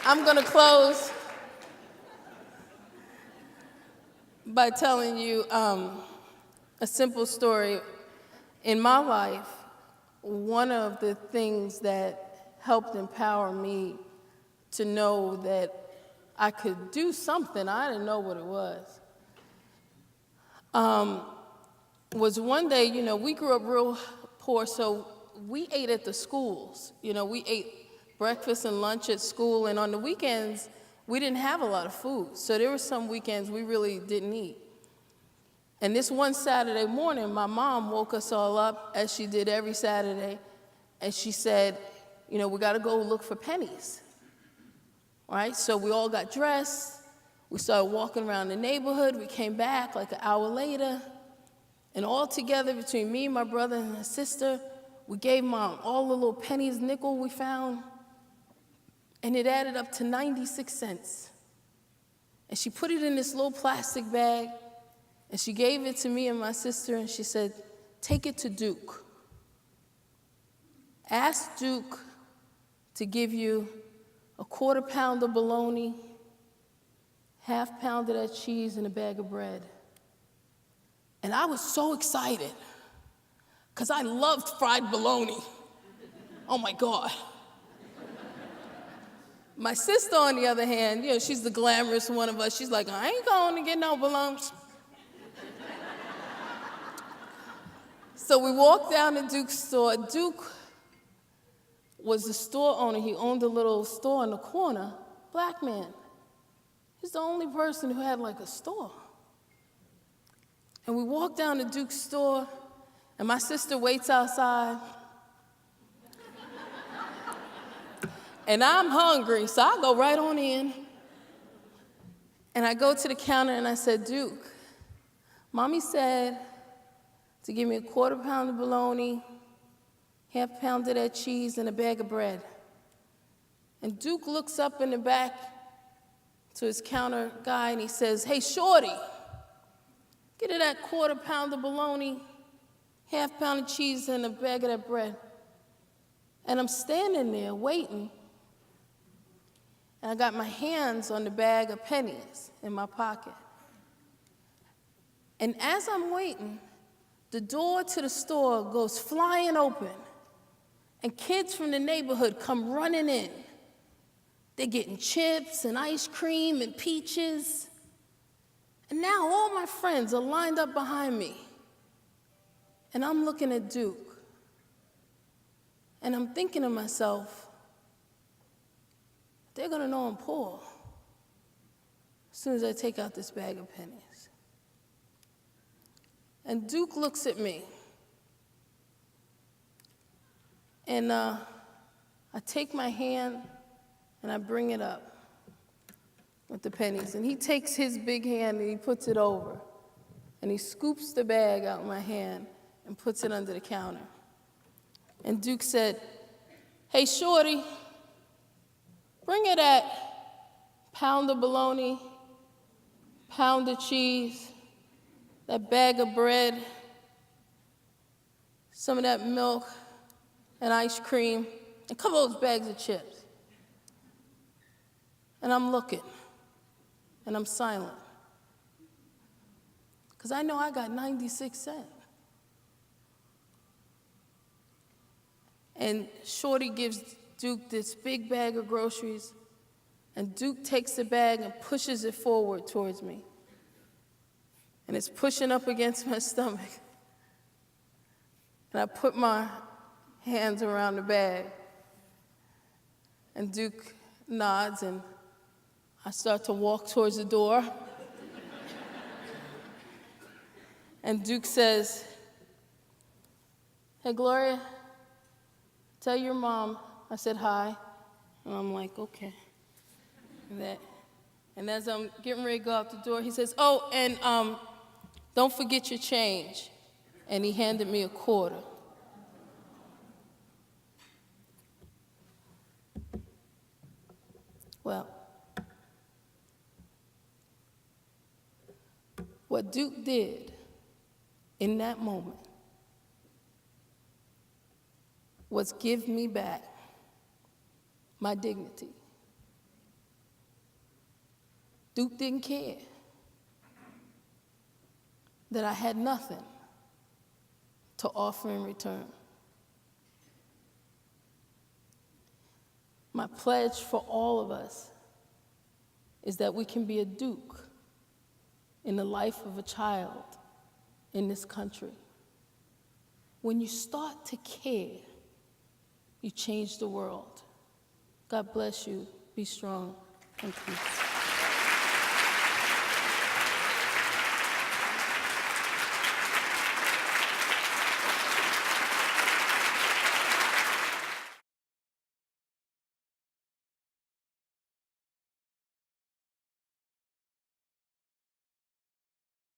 I'm going to close by telling you a simple story. In my life, one of the things that helped empower me to know that I could do something, I didn't know what it was one day, we grew up real poor, so we ate at the schools. We ate breakfast and lunch at school, and on the weekends, we didn't have a lot of food. So there were some weekends we really didn't eat. And this one Saturday morning, my mom woke us all up, as she did every Saturday, and she said, we got to go look for pennies. All right, so we all got dressed. We started walking around the neighborhood. We came back like an hour later, and all together, between me, my brother, and my sister, we gave Mom all the little pennies, nickel we found, and it added up to 96 cents. And she put it in this little plastic bag, and she gave it to me and my sister, and she said, take it to Duke. Ask Duke to give you a quarter pound of bologna, half pound of that cheese, and a bag of bread. And I was so excited, because I loved fried bologna. Oh my God. My sister, on the other hand, she's the glamorous one of us. She's like, I ain't going to get no bologna. So we walked down to Duke's store. Duke was the store owner. He owned a little store in the corner, black man. He's the only person who had like a store. And we walked down to Duke's store, and my sister waits outside. And I'm hungry, so I go right on in. And I go to the counter and I said, Duke, Mommy said to give me a quarter pound of bologna, half pound of that cheese, and a bag of bread. And Duke looks up in the back to his counter guy and he says, hey, Shorty, get her that quarter pound of bologna, half pound of cheese, and a bag of that bread. And I'm standing there waiting, and I got my hands on the bag of pennies in my pocket. And as I'm waiting, the door to the store goes flying open, and kids from the neighborhood come running in. They're getting chips and ice cream and peaches. And now all my friends are lined up behind me. And I'm looking at Duke. And I'm thinking to myself, they're going to know I'm poor as soon as I take out this bag of pennies. And Duke looks at me. And I take my hand and I bring it up with the pennies. And he takes his big hand and he puts it over. And he scoops the bag out of my hand and puts it under the counter. And Duke said, hey, Shorty, bring her that pound of bologna, pound of cheese, that bag of bread, some of that milk and ice cream, and a couple of those bags of chips. And I'm looking, and I'm silent, because I know I got 96 cents. And Shorty gives Duke this big bag of groceries, and Duke takes the bag and pushes it forward towards me. And it's pushing up against my stomach. And I put my hands around the bag, and Duke nods, and I start to walk towards the door. And Duke says, hey, Gloria, tell your mom I said hi. And I'm like, okay. And as I'm getting ready to go out the door, he says, oh, and don't forget your change. And he handed me a quarter. Well, what Duke did in that moment was give me back my dignity. Duke didn't care that I had nothing to offer in return. My pledge for all of us is that we can be a Duke in the life of a child in this country. When you start to care, you change the world. God bless you. Be strong and peace.